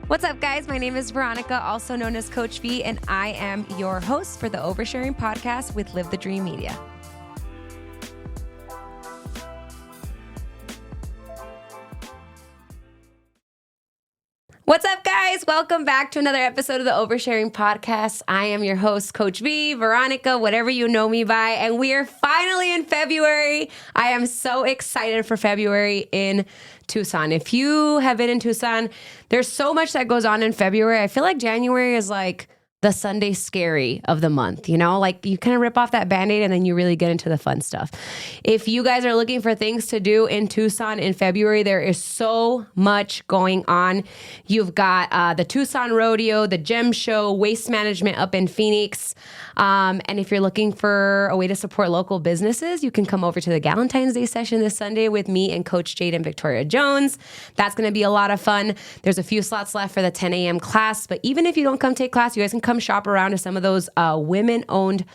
What's up, guys? My name is Veronica, also known as Coach V, and I am your host for the Oversharing podcast with Live the Dream Media. What's up, guys? Welcome back to another episode of the Oversharing podcast. I am your host, Coach V, Veronica, whatever you know me by, and we are finally in February. I am so excited for February in Tucson. If you have been in Tucson, there's so much that goes on in February. I feel like January is like the Sunday scary of the month, you know, like you kind of rip off that Band-Aid and then you really get into the fun stuff. If you guys are looking for things to do in Tucson in February, there is so much going on. You've got the Tucson Rodeo, the Gem Show, Waste Management up in Phoenix. And if you're looking for a way to support local businesses, you can come over to the Galentine's Day session this Sunday with me and Coach Jade and Victoria Jones. That's going to be a lot of fun. There's a few slots left for the 10 a.m. class, but even if you don't come take class, you guys can come shop around to some of those women-owned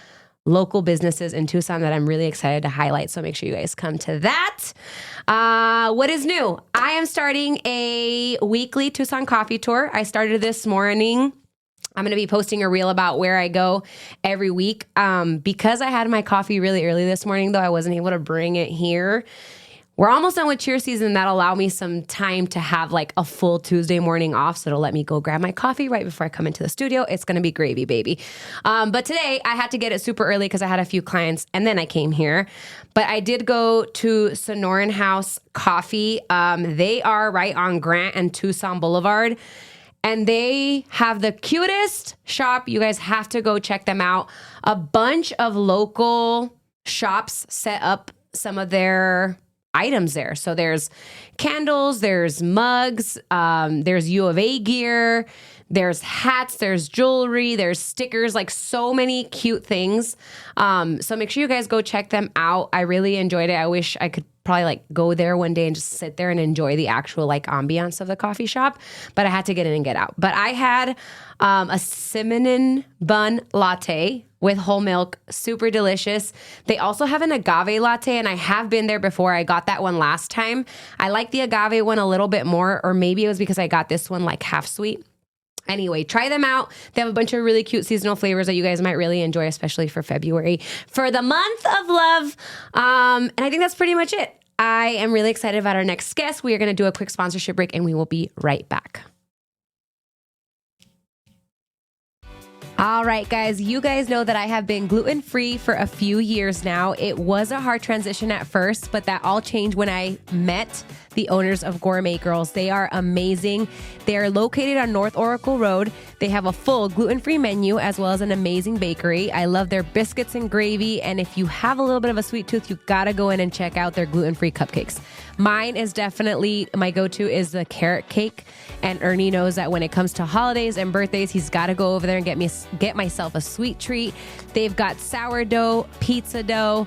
local businesses in Tucson that I'm really excited to highlight. So make sure you guys come to that. What is new? I am starting a weekly Tucson coffee tour. I started this morning. I'm going to be posting a reel about where I go every week. Because I had my coffee really early this morning, though, I wasn't able to bring it here. We're almost done with cheer season. That'll allow me some time to have like a full Tuesday morning off. So it'll let me go grab my coffee right before I come into the studio. It's going to be gravy, baby. But today I had to get it super early because I had a few clients and then I came here. But I did go to Sonoran House Coffee. They are right on Grant and Tucson Boulevard. And they have the cutest shop. You guys have to go check them out. A bunch of local shops set up some of their items there. So there's candles, there's mugs, there's U of A gear, there's hats, there's jewelry, there's stickers, like so many cute things. So make sure you guys go check them out. I really enjoyed it. I wish I could probably like go there one day and just sit there and enjoy the actual like ambiance of the coffee shop, but I had to get in and get out. But I had a cinnamon bun latte with whole milk, super delicious. They also have an agave latte, and I have been there before. I got that one last time. I like the agave one a little bit more, or maybe it was because I got this one like half sweet. Anyway, try them out. They have a bunch of really cute seasonal flavors that you guys might really enjoy, especially for February, for the month of love. And I think that's pretty much it. I am really excited about our next guest. We are going to do a quick sponsorship break, and we will be right back. All right, guys, you guys know that I have been gluten-free for a few years now. It was a hard transition at first, but that all changed when I met the owners of Gourmet Girls. They are amazing. They are located on North Oracle Road. They have a full gluten-free menu as well as an amazing bakery. I love their biscuits and gravy. And if you have a little bit of a sweet tooth, you got to go in and check out their gluten-free cupcakes. Mine is definitely, my go-to is the carrot cake. And Ernie knows that when it comes to holidays and birthdays, he's got to go over there and get myself a sweet treat. They've got sourdough, pizza dough,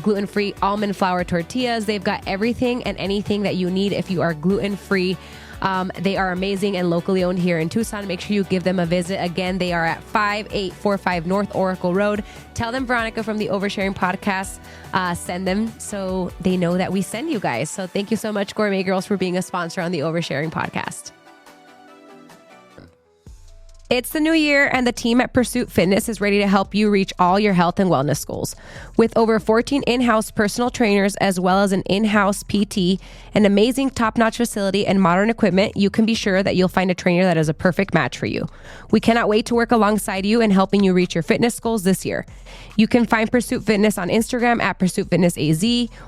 gluten-free almond flour tortillas. They've got everything and anything that you need if you are gluten-free. They are amazing and locally owned here in Tucson. Make sure you give them a visit. Again, they are at 5845 North Oracle Road. Tell them Veronica from the Oversharing podcast send them so they know that we send you guys. So thank you so much, Gourmet Girls, for being a sponsor on the Oversharing podcast. It's the new year, and the team at Pursuit Fitness is ready to help you reach all your health and wellness goals. With over 14 in-house personal trainers, as well as an in-house PT, an amazing top-notch facility, and modern equipment, you can be sure that you'll find a trainer that is a perfect match for you. We cannot wait to work alongside you in helping you reach your fitness goals this year. You can find Pursuit Fitness on Instagram at Pursuit Fitness AZ,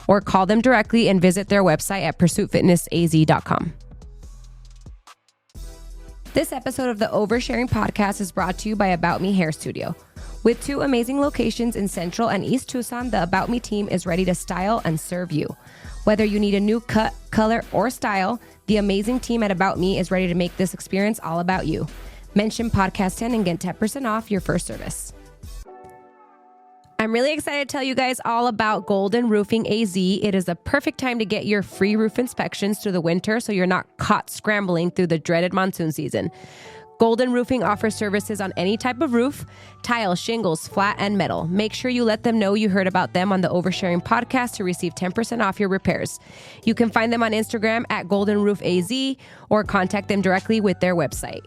or call them directly and visit their website at pursuitfitnessaz.com. This episode of the Oversharing podcast is brought to you by About Me Hair Studio. With 2 amazing locations in Central and East Tucson, the About Me team is ready to style and serve you. Whether you need a new cut, color, or style, the amazing team at About Me is ready to make this experience all about you. Mention Podcast 10 and get 10% off your first service. I'm really excited to tell you guys all about Golden Roofing AZ. It is the perfect time to get your free roof inspections through the winter so you're not caught scrambling through the dreaded monsoon season. Golden Roofing offers services on any type of roof, tile, shingles, flat, and metal. Make sure you let them know you heard about them on the Oversharing podcast to receive 10% off your repairs. You can find them on Instagram at Golden Roof AZ or contact them directly with their website.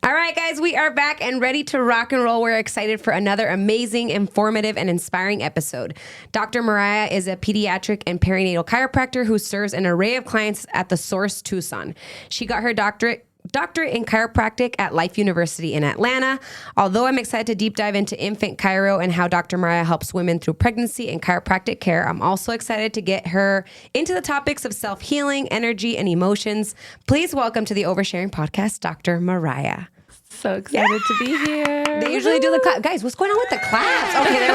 All right, guys, we are back and ready to rock and roll. We're excited for another amazing, informative, and inspiring episode. Dr. Mariah is a pediatric and perinatal chiropractor who serves an array of clients at the Source Tucson. She got her doctorate in chiropractic at Life University in Atlanta. Although I'm excited to deep dive into infant chiro and how Dr. Mariah helps women through pregnancy and chiropractic care, I'm also excited to get her into the topics of self-healing, energy, and emotions. Please welcome to the Oversharing podcast, Dr. Mariah. So excited to be here. They usually do the clap. Guys, what's going on with the claps? Okay, there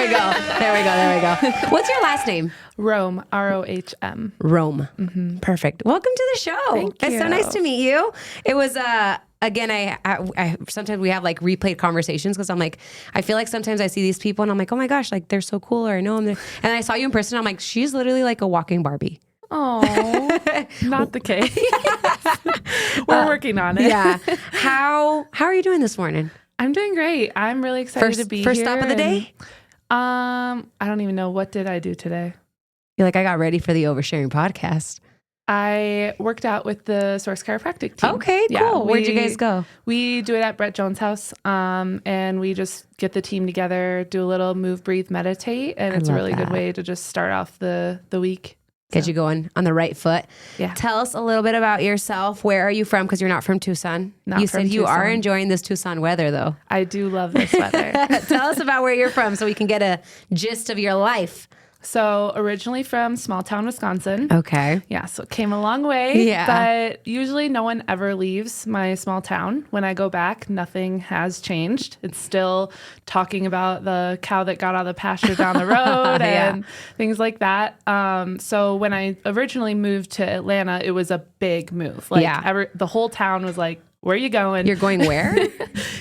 we go. What's your last name? Rome, R-O-H-M. Rome. Mm-hmm. Perfect. Welcome to the show. Thank you. It's so nice to meet you. It was, again, I sometimes we have like replayed conversations because I'm like, I feel like sometimes I see these people and I'm like, oh my gosh, like they're so cool, or I know them. And then I saw you in person. I'm like, she's literally like a walking Barbie. Oh, not the case. We're working on it. Yeah. How are you doing this morning? I'm doing great. I'm really excited to be first here. First stop of the day? I don't even know. What did I do today? You're like, I got ready for the Oversharing podcast. I worked out with the Source Chiropractic team. Okay, cool. Yeah, where'd you guys go? We do it at Brett Jones' house, and we just get the team together, do a little move, breathe, meditate, and it's a really good way to just start off the week. Get you going on the right foot. Yeah. Tell us a little bit about yourself. Where are you from? Because you're not from Tucson. You said you are enjoying this Tucson weather, though. I do love this weather. Tell us about where you're from so we can get a gist of your life. So originally from small town, Wisconsin. Okay. Yeah, so it came a long way. Yeah. But usually no one ever leaves my small town. When I go back, nothing has changed. It's still talking about the cow that got out of the pasture down the road and things like that. So when I originally moved to Atlanta, it was a big move. The whole town was like, where are you going? You're going where?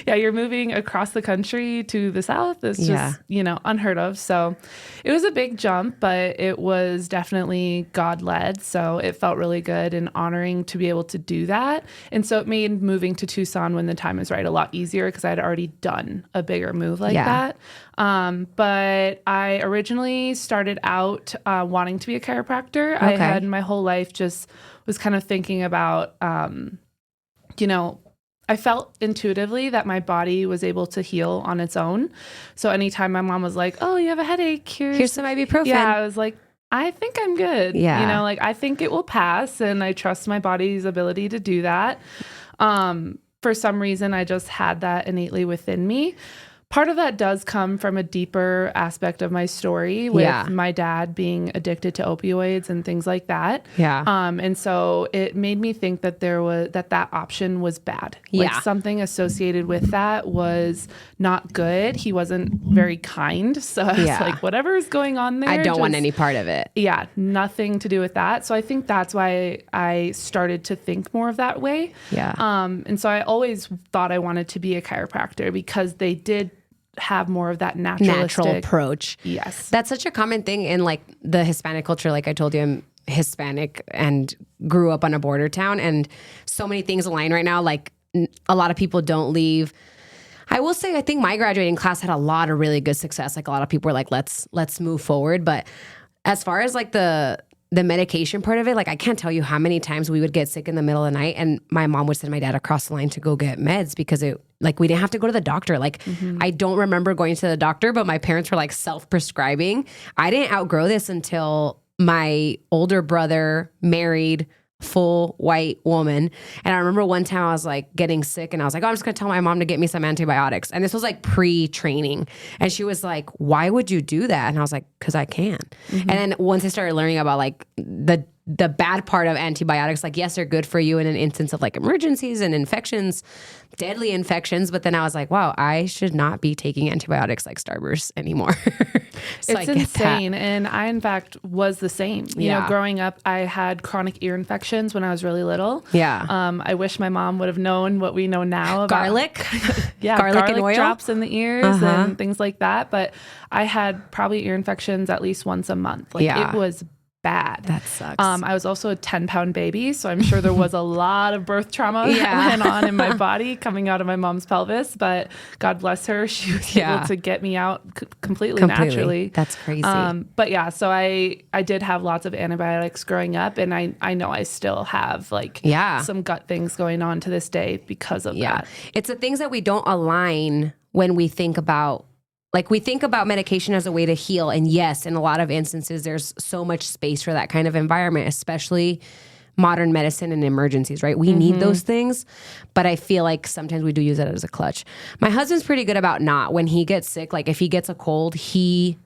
Yeah, you're moving across the country to the south. It's just, unheard of. So it was a big jump, but it was definitely God-led. So it felt really good and honoring to be able to do that. And so it made moving to Tucson when the time is right a lot easier because I had already done a bigger move like that. But I originally started out wanting to be a chiropractor. Okay. I had my whole life just was kind of thinking about I felt intuitively that my body was able to heal on its own. So anytime my mom was like, oh, you have a headache, here's some ibuprofen. Yeah, I was like, I think I'm good. Yeah. I think it will pass. And I trust my body's ability to do that. For some reason, I just had that innately within me. Part of that does come from a deeper aspect of my story with my dad being addicted to opioids and things like that. Yeah. And so it made me think that that option was bad. Like something associated with that was not good. He wasn't very kind. So I was like, whatever is going on there. I don't want any part of it. Yeah. Nothing to do with that. So I think that's why I started to think more of that way. Yeah. And so I always thought I wanted to be a chiropractor because they did have more of that natural approach. Yes. That's such a common thing in like the Hispanic culture. Like I told you, I'm Hispanic and grew up on a border town, and so many things align right now. Like a lot of people don't leave. I will say, I think my graduating class had a lot of really good success. Like a lot of people were like, let's move forward. But as far as like the medication part of it, like I can't tell you how many times we would get sick in the middle of the night and my mom would send my dad across the line to go get meds because we didn't have to go to the doctor. Like I don't remember going to the doctor, but my parents were like self-prescribing. I didn't outgrow this until my older brother married full white woman. And I remember one time I was like getting sick and I was like, oh, I'm just going to tell my mom to get me some antibiotics. And this was like pre-training. And she was like, why would you do that? And I was like, because I can. And then once I started learning about like the bad part of antibiotics, like, yes, they're good for you in an instance of like emergencies and infections, deadly infections. But then I was like, wow, I should not be taking antibiotics like Starburst anymore. So it's insane. That. And I, in fact, was the same. You know, growing up, I had chronic ear infections when I was really little. Yeah. I wish my mom would have known what we know now about garlic. Garlic and oil drops in the ears and things like that. But I had probably ear infections at least once a month. Like it was bad. That sucks. I was also a 10-pound baby, so I'm sure there was a lot of birth trauma that went on in my body coming out of my mom's pelvis, but God bless her. She was able to get me out completely naturally. That's crazy. But yeah, so I did have lots of antibiotics growing up, and I know I still have some gut things going on to this day because of that. It's the things that we don't align when we think about we think about medication as a way to heal. And yes, in a lot of instances, there's so much space for that kind of environment, especially modern medicine and emergencies, right? We need those things, but I feel like sometimes we do use it as a clutch. My husband's pretty good about not. When he gets sick, if he gets a cold, he's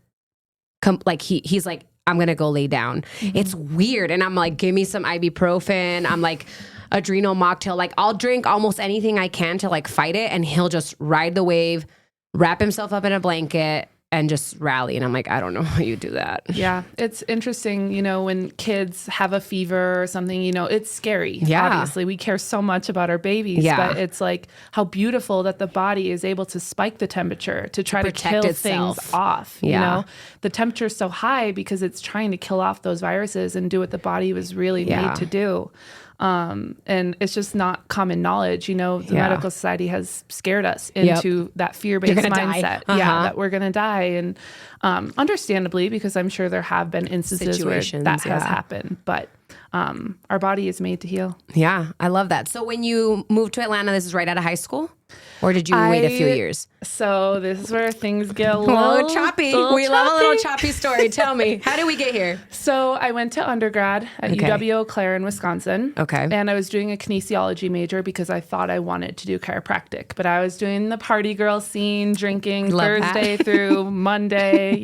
like, I'm going to go lay down. It's weird. And I'm like, give me some ibuprofen. I'm like, adrenal mocktail. I'll drink almost anything I can to fight it. And he'll just ride the wave, wrap himself up in a blanket, and just rally. And I'm like, I don't know how you do that. Yeah. It's interesting, when kids have a fever or something, it's scary. Yeah. Obviously, we care so much about our babies, but it's how beautiful that the body is able to spike the temperature to try to kill things off. The temperature is so high because it's trying to kill off those viruses and do what the body was really made to do. And it's just not common knowledge. The medical society has scared us into that fear-based mindset. That we're going to die. And understandably, because I'm sure there have been instances where that has happened. But our body is made to heal. Yeah, I love that. So when you moved to Atlanta, this is right out of high school? Or did you wait a few years? So this is where things get a little choppy. We love a little choppy story. Tell me, how did we get here? So I went to undergrad at UW-Eau Claire in Wisconsin. Okay. And I was doing a kinesiology major because I thought I wanted to do chiropractic. But I was doing the party girl scene, drinking Thursday through Monday,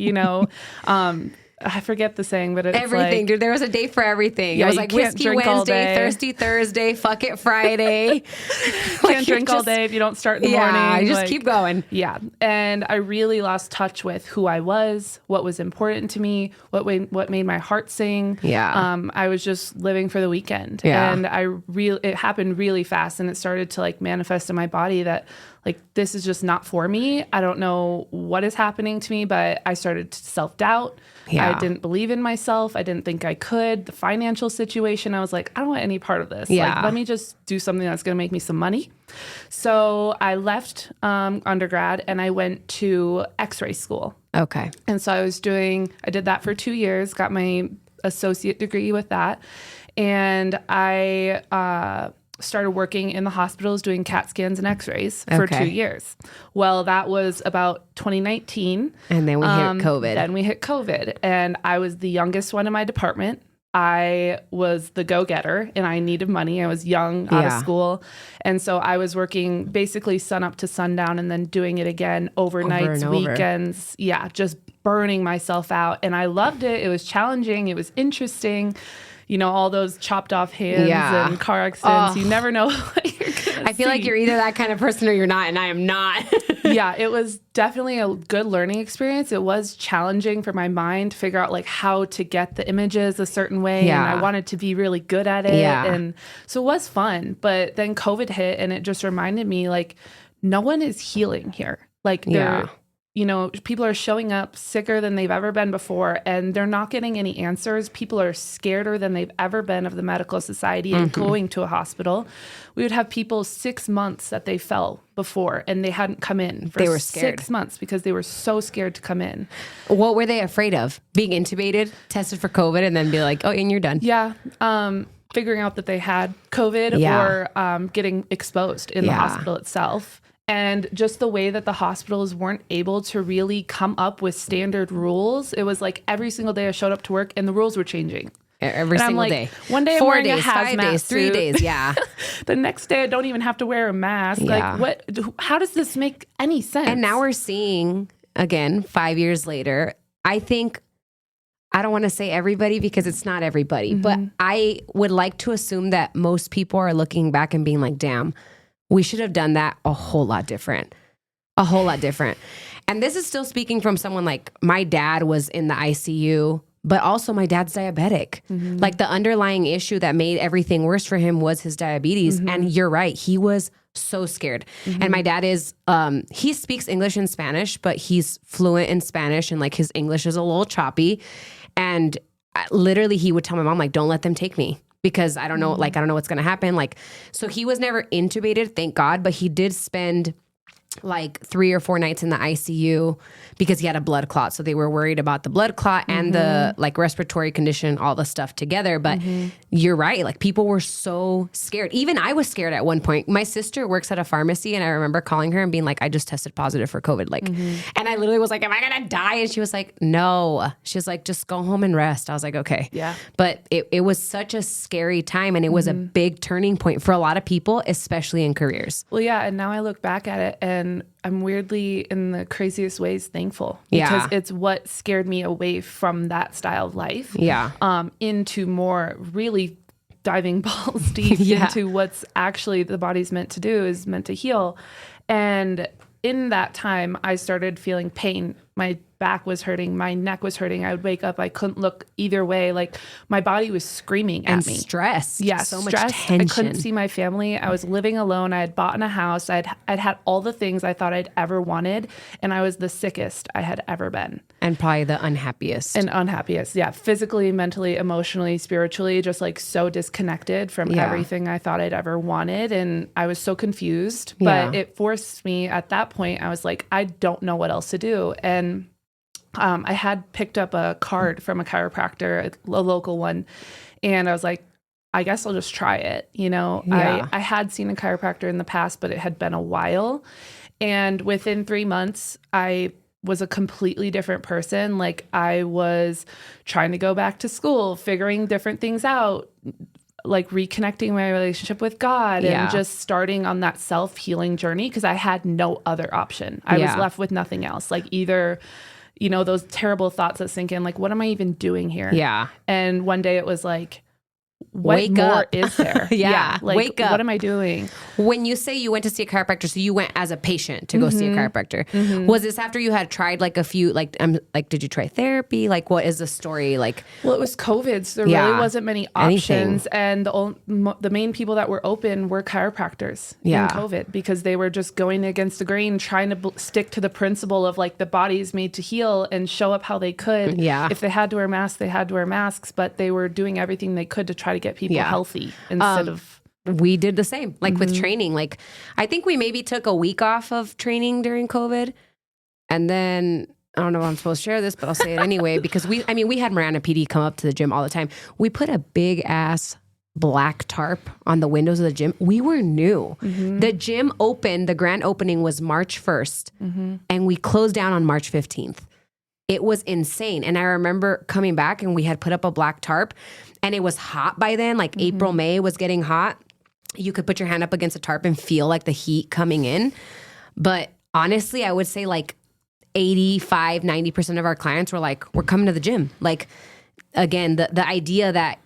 I forget the saying, but it's everything, dude. There was a day for everything. It was Whiskey Wednesday, Thirsty Thursday, Fuck It Friday. Can't drink all day if you don't start in the morning. Yeah, just keep going. Yeah. And I really lost touch with who I was, what was important to me, what made my heart sing. Yeah. I was just living for the weekend. Yeah. And it happened really fast, and it started to manifest in my body that this is just not for me. I don't know what is happening to me, but I started to self-doubt. Yeah. I didn't believe in myself. I didn't think I could. The financial situation, I was like, I don't want any part of this. Yeah. Let me just do something that's going to make me some money. So I left undergrad and I went to X-ray school. Okay. And so I did that for 2 years, got my associate degree with that. And I started working in the hospitals doing CAT scans and X-rays for 2 years. Well, that was about 2019. And then we hit COVID. And I was the youngest one in my department. I was the go-getter and I needed money. I was young, out of school. And so I was working basically sun up to sundown and then doing it again overnights, weekends. Yeah, just burning myself out. And I loved it. It was challenging. It was interesting. All those chopped off hands and car accidents. You never know what you're going to see. I feel like you're either that kind of person or you're not, and I am not. Yeah, it was definitely a good learning experience. It was challenging for my mind to figure out how to get the images a certain way. Yeah. And I wanted to be really good at it. Yeah. And so it was fun. But then COVID hit and it just reminded me no one is healing here. People are showing up sicker than they've ever been before, and they're not getting any answers. People are scareder than they've ever been of the medical society and going to a hospital. We would have people 6 months that they fell before, and they hadn't come in for they were scared. 6 months because they were so scared to come in. What were they afraid of? Being intubated, tested for COVID, and then be like, oh, and you're done. Yeah. Figuring out that they had COVID or getting exposed in the hospital itself. And just the way that the hospitals weren't able to really come up with standard rules. It was every single day I showed up to work and the rules were changing. Every single day. One day I'm wearing a hazmat 5 days, 3 days, yeah. The next day I don't even have to wear a mask. Yeah. How does this make any sense? And now we're seeing, again, 5 years later, I think, I don't want to say everybody because it's not everybody, but I would like to assume that most people are looking back and being like, damn, we should have done that a whole lot different. And this is still speaking from someone my dad was in the ICU, but also my dad's diabetic. The underlying issue that made everything worse for him was his diabetes. And you're right. He was so scared. And my dad is, he speaks English and Spanish, but he's fluent in Spanish and his English is a little choppy. And literally he would tell my mom, like, don't let them take me because I don't know, like, I don't know what's going to happen. Like, so he was never intubated, thank God, but he did spend like 3 or 4 nights in the ICU because he had a blood clot. So they were worried about the blood clot and the like respiratory condition, all the stuff together. But you're right. Like people were so scared. Even I was scared at one point. My sister works at a pharmacy and I remember calling her and being like, I just tested positive for COVID. Like, and I literally was like, am I going to die? And she was like, no. She was like, just go home and rest. I was like, okay. Yeah. But it was such a scary time and it was a big turning point for a lot of people, especially in careers. Well, yeah. And now I look back at it and I'm weirdly, in the craziest ways, thankful because it's what scared me away from that style of life. Yeah. Into more really diving balls deep into what's actually the body's meant to do, is meant to heal. And in that time, I started feeling pain. My back was hurting. My neck was hurting. I would wake up. I couldn't look either way. Like my body was screaming at me. Stress. Yeah. So stress. much tension. I couldn't see my family. I was living alone. I had bought in a house. I'd had all the things I thought I'd ever wanted. And I was the sickest I had ever been. And probably the unhappiest. Yeah. Physically, mentally, emotionally, spiritually, just like so disconnected from everything I thought I'd ever wanted. And I was so confused, but it forced me at that point. I was like, I don't know what else to do. And I had picked up a card from a chiropractor, a local one, and I was like, I guess I'll just try it. You know, I had seen a chiropractor in the past, but it had been a while. And within 3 months, I was a completely different person. Like I was trying to go back to school, figuring different things out, like reconnecting my relationship with God and just starting on that self-healing journey because I had no other option. I was left with nothing else. Like either, you know, those terrible thoughts that sink in, like, what am I even doing here? Yeah. And one day it was like, what wake more up. is there? Like, wake up. What am I doing? When you say you went to see a chiropractor, so you went as a patient to go see a chiropractor. Was this after you had tried like a few, like did you try therapy? Like, what is the story? Like, well, it was COVID, so there really wasn't many options. And the main people that were open were chiropractors in COVID because they were just going against the grain, trying to stick to the principle of like the body is made to heal and show up how they could. Yeah. If they had to wear masks, they had to wear masks, but they were doing everything they could to try to get people healthy instead of. We did the same, like with training. Like, I think we maybe took a week off of training during COVID. And then, I don't know if I'm supposed to share this, but I'll say it anyway, because we had Mariah PD come up to the gym all the time. We put a big ass black tarp on the windows of the gym. We were new. The gym opened, the grand opening was March 1st, and we closed down on March 15th. It was insane. And I remember coming back and we had put up a black tarp and it was hot by then, like April, May was getting hot. You could put your hand up against a tarp and feel like the heat coming in. But honestly, I would say like 85, 90% of our clients were like, we're coming to the gym. Like, again, the idea that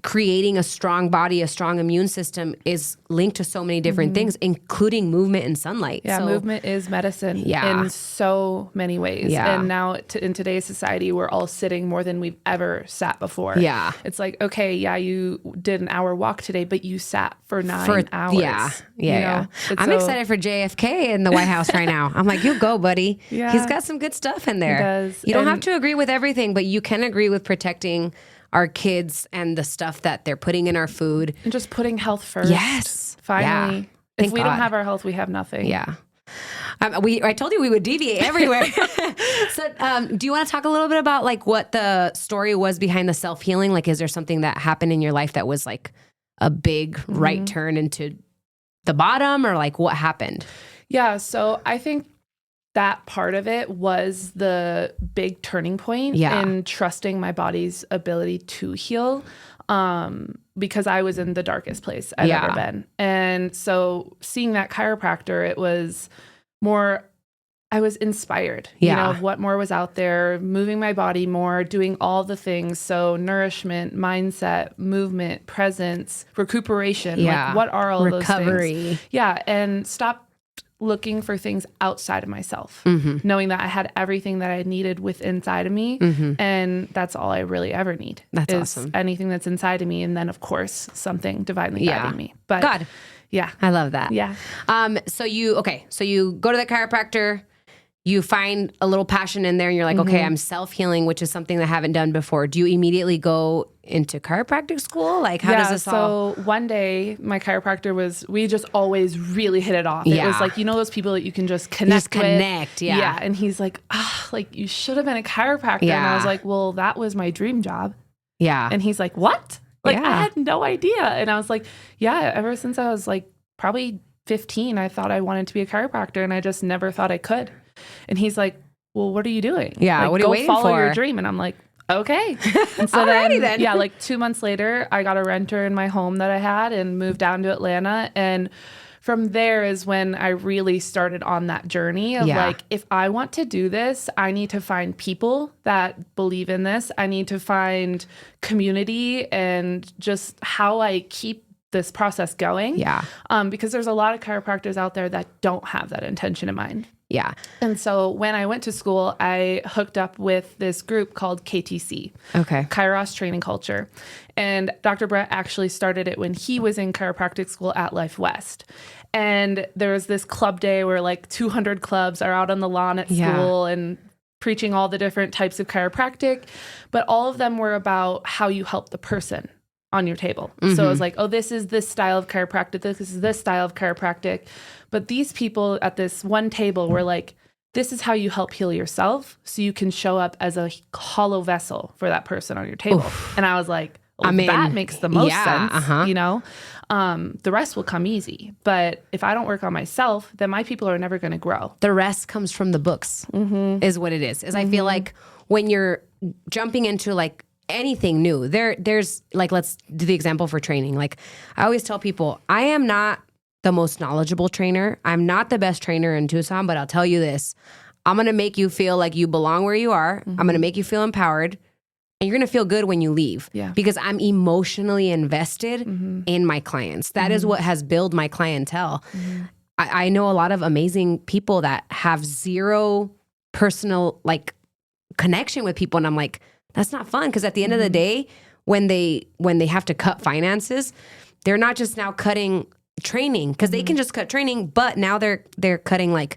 creating a strong body, a strong immune system is linked to so many different things, including movement and sunlight. Yeah, so, movement is medicine in so many ways. Yeah. And now in today's society, we're all sitting more than we've ever sat before. Yeah. It's like, okay, you did an hour walk today, but you sat for 9 hours. Yeah. Yeah. I'm excited for JFK in the White House right now. I'm like, you go, buddy. Yeah. He's got some good stuff in there. He does. You don't have to agree with everything, but you can agree with protecting our kids and the stuff that they're putting in our food. And just putting health first. Yes. Finally. Yeah. If we don't have our health, we have nothing. Yeah. I told you we would deviate everywhere. So do you want to talk a little bit about like what the story was behind the self-healing? Like, is there something that happened in your life that was like a big right turn into the bottom, or like what happened? Yeah. So I think that part of it was the big turning point in trusting my body's ability to heal, because I was in the darkest place I've ever been. And so seeing that chiropractor, it was more, I was inspired, you know, of what more was out there, moving my body more, doing all the things. So nourishment, mindset, movement, presence, recuperation, like what are all those things? Yeah. And stop looking for things outside of myself, knowing that I had everything that I needed inside of me. And that's all I really ever need. That's awesome. Anything that's inside of me. And then of course, something divinely guiding me. But God. Yeah. I love that. Yeah. So you go to the chiropractor, you find a little passion in there and you're like, okay, I'm self-healing, which is something that I haven't done before. Do you immediately go into chiropractic school? Like, how does this all? So one day my chiropractor we just always really hit it off. It was like, those people that you can just connect with. Yeah. And he's like, like you should have been a chiropractor. And I was like, well, that was my dream job. Yeah. And he's like, what? Like, I had no idea. And I was like, ever since I was like probably 15, I thought I wanted to be a chiropractor and I just never thought I could. And he's like, well, what are you doing? Yeah, like, what are you waiting for? Go follow your dream. And I'm like, okay. And so then, like 2 months later, I got a renter in my home that I had and moved down to Atlanta. And from there is when I really started on that journey of like, if I want to do this, I need to find people that believe in this. I need to find community and just how I keep this process going. Yeah. Because there's a lot of chiropractors out there that don't have that intention in mind. Yeah. And so when I went to school, I hooked up with this group called KTC. Okay. Kairos Training Culture. And Dr. Brett actually started it when he was in chiropractic school at Life West. And there was this club day where like 200 clubs are out on the lawn at school and preaching all the different types of chiropractic. But all of them were about how you help the person on your table. So it was like, oh, this is this style of chiropractic. This is this style of chiropractic. But these people at this one table were like, this is how you help heal yourself so you can show up as a hollow vessel for that person on your table. Oof. And I was like, well, that makes the most sense, the rest will come easy. But if I don't work on myself, then my people are never going to grow. The rest comes from the books is what it is. I feel like when you're jumping into like anything new, there's like, let's do the example for training. Like I always tell people, I am not the most knowledgeable trainer. I'm not the best trainer in Tucson, but I'll tell you this, I'm going to make you feel like you belong where you are. I'm going to make you feel empowered and you're going to feel good when you leave because I'm emotionally invested in my clients. That is what has built my clientele. I know a lot of amazing people that have zero personal like connection with people. And I'm like, that's not fun. Because at the end of the day, when they have to cut finances, they're not just now cutting training because they can just cut training, but now they're cutting like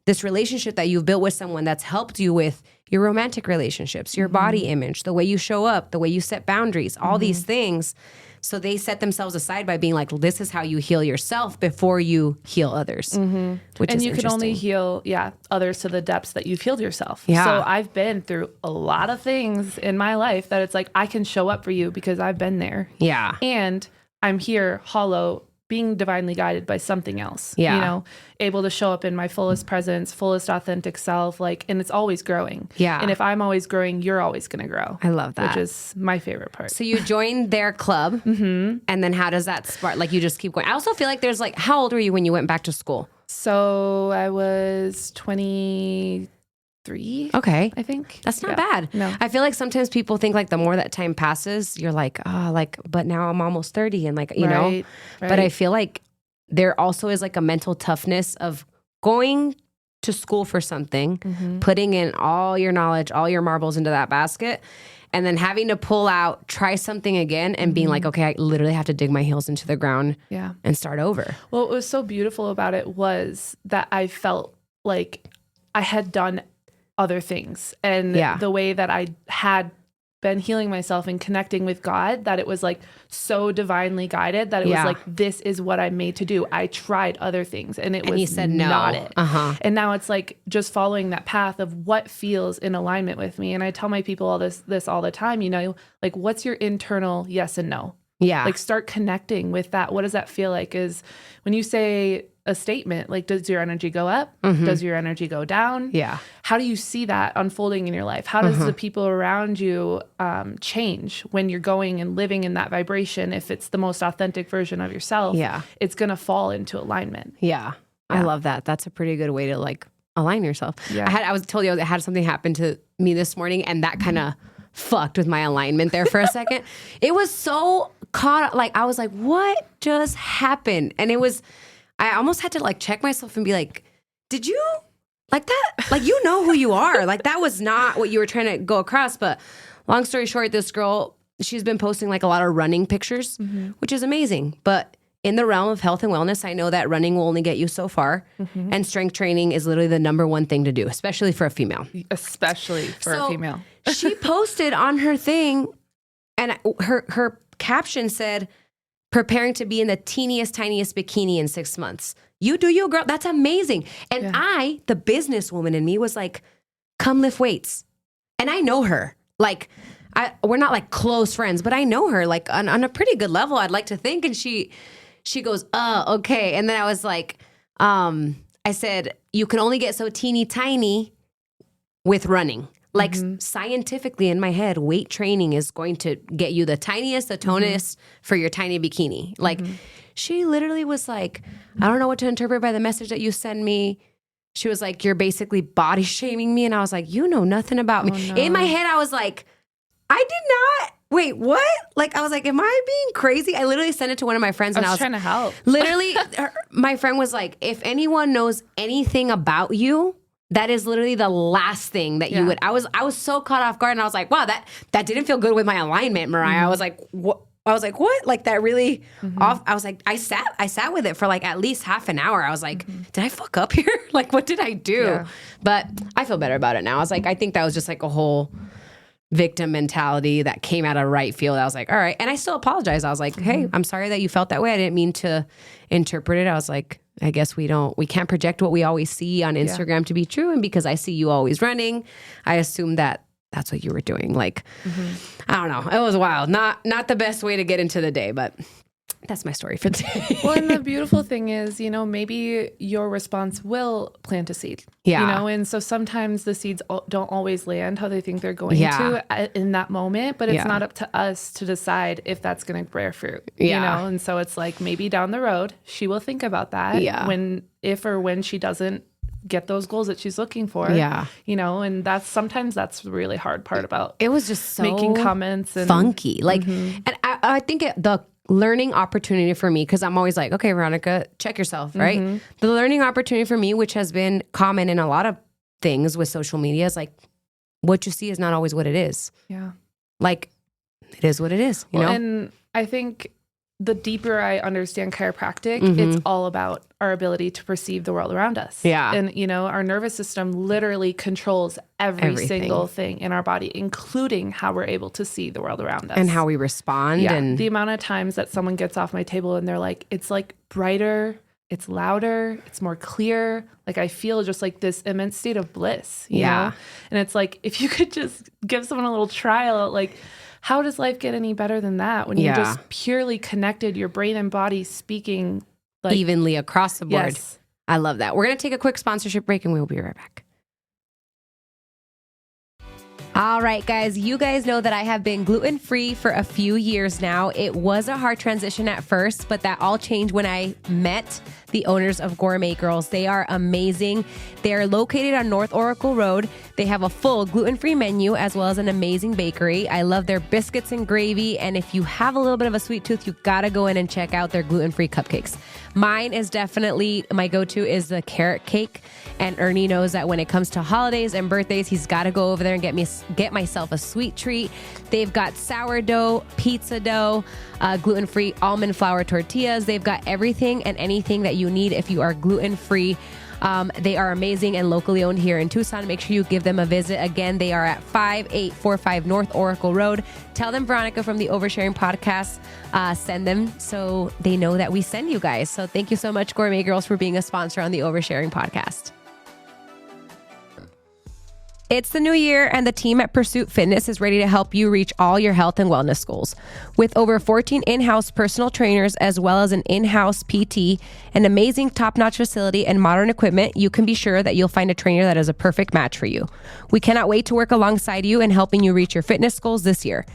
this relationship that you've built with someone that's helped you with your romantic relationships, your body image, the way you show up, the way you set boundaries, all these things. So they set themselves aside by being like, this is how you heal yourself before you heal others. Which and is you can only heal, others to the depths that you've healed yourself. Yeah. So I've been through a lot of things in my life that it's like, I can show up for you because I've been there. Yeah. And I'm here hollow, being divinely guided by something else, able to show up in my fullest presence, fullest authentic self, like, and it's always growing. Yeah. And if I'm always growing, you're always going to grow. I love that. Which is my favorite part. So you joined their club and then how does that spark? Like you just keep going. I also feel like there's like, how old were you when you went back to school? So I was 23. Okay. I think. That's not bad. No. I feel like sometimes people think like the more that time passes, you're like, but now I'm almost 30 and like, you know, Right. But I feel like there also is like a mental toughness of going to school for something, putting in all your knowledge, all your marbles into that basket, and then having to pull out, try something again and being like, okay, I literally have to dig my heels into the ground and start over. Well, what was so beautiful about it was that I felt like I had done other things and the way that I had been healing myself and connecting with God, that it was like so divinely guided that it was like, this is what I'm made to do. I tried other things and it was you said no. not it. And now it's like just following that path of what feels in alignment with me. And I tell my people all this all the time, like what's your internal yes and no? Yeah. Like start connecting with that. What does that feel like? Is when you say a statement, like does your energy go up? Does your energy go down? Yeah. How do you see that unfolding in your life? How does the people around you change when you're going and living in that vibration? If it's the most authentic version of yourself, it's going to fall into alignment. Yeah. I love that. That's a pretty good way to like align yourself. Yeah. I had something happen to me this morning and that kind of fucked with my alignment there for a second. It was so caught, like, I was like, what just happened? And I almost had to like check myself and be like, did you like that? Like, you know who you are. Like, that was not what you were trying to go across. But long story short, this girl, she's been posting like a lot of running pictures, which is amazing. But in the realm of health and wellness, I know that running will only get you so far. And strength training is literally the number one thing to do, especially for a female. Especially for a female. She posted on her thing, and her caption said, preparing to be in the tiniest bikini in 6 months. You do you, girl. That's amazing. And I, the businesswoman in me, was like, come lift weights. And I know her. Like, we're not like close friends, but I know her like on a pretty good level, I'd like to think. And she goes, oh, okay. And then I was like, I said, you can only get so teeny tiny with running. Like scientifically in my head, weight training is going to get you the tiniest, the tonest for your tiny bikini. Like she literally was like, I don't know what to interpret by the message that you send me. She was like, you're basically body shaming me. And I was like, you know nothing about me. No. In my head, I was like, I did not. Wait, what? Like, I was like, am I being crazy? I literally sent it to one of my friends and I was trying to help. Literally, my friend was like, if anyone knows anything about you, that is literally the last thing that you would. I was so caught off guard and I was like, wow, that didn't feel good with my alignment, Mariah. I was like, what? I was like, what? Like that really off. I was like, I sat with it for like at least half an hour. I was like, did I fuck up here? Like, what did I do? Yeah. But I feel better about it now. I was like, I think that was just like a whole victim mentality that came out of right field. I was like, all right. And I still apologize. I was like, hey, I'm sorry that you felt that way. I didn't mean to interpret it. I was like, I guess we can't project what we always see on Instagram to be true. And because I see you always running, I assume that that's what you were doing. Like, I don't know. It was wild. Not the best way to get into the day, but that's my story for today. Well, and the beautiful thing is, maybe your response will plant a seed. Yeah. And so sometimes the seeds don't always land how they think they're going to in that moment, but it's not up to us to decide if that's going to bear fruit. Yeah. And so it's like maybe down the road, she will think about that if or when she doesn't get those goals that she's looking for. Yeah. And that's the really hard part about it was just so making comments and funky. Like, and I think the learning opportunity for me, because I'm always like, okay, Veronica, check yourself, right? The learning opportunity for me, which has been common in a lot of things with social media, is like, what you see is not always what it is. Yeah. Like, it is what it is, you know? And I think the deeper I understand chiropractic, it's all about our ability to perceive the world around us. Yeah. And, our nervous system literally controls everything. Single thing in our body, including how we're able to see the world around us. And how we respond. Yeah. And the amount of times that someone gets off my table and they're like, it's like brighter, it's louder, it's more clear. Like I feel just like this immense state of bliss, you know? And it's like, if you could just give someone a little trial, like, how does life get any better than that when you're just purely connected, your brain and body speaking like evenly across the board? Yes. I love that. We're going to take a quick sponsorship break and we'll be right back. All right, guys, you guys know that I have been gluten-free for a few years now. It was a hard transition at first, but that all changed when I met the owners of Gourmet Girls. They are amazing. They are located on North Oracle Road. They have a full gluten-free menu as well as an amazing bakery. I love their biscuits and gravy. And if you have a little bit of a sweet tooth, you got to go in and check out their gluten-free cupcakes. Mine is definitely, my go-to is the carrot cake. And Ernie knows that when it comes to holidays and birthdays, he's got to go over there and get myself a sweet treat. They've got sourdough, pizza dough, gluten-free almond flour tortillas. They've got everything and anything that you need if you are gluten-free. They are amazing and locally owned here in Tucson. Make sure you give them a visit. Again, they are at 5845 North Oracle Road. Tell them Veronica from the Oversharing Podcast send them so they know that we send you guys. So thank you so much, Gourmet Girls, for being a sponsor on the Oversharing Podcast. It's the new year and the team at Pursuit Fitness is ready to help you reach all your health and wellness goals. With over 14 in-house personal trainers as well as an in-house PT, an amazing top-notch facility and modern equipment, you can be sure that you'll find a trainer that is a perfect match for you. We cannot wait to work alongside you in helping you reach your fitness goals this year.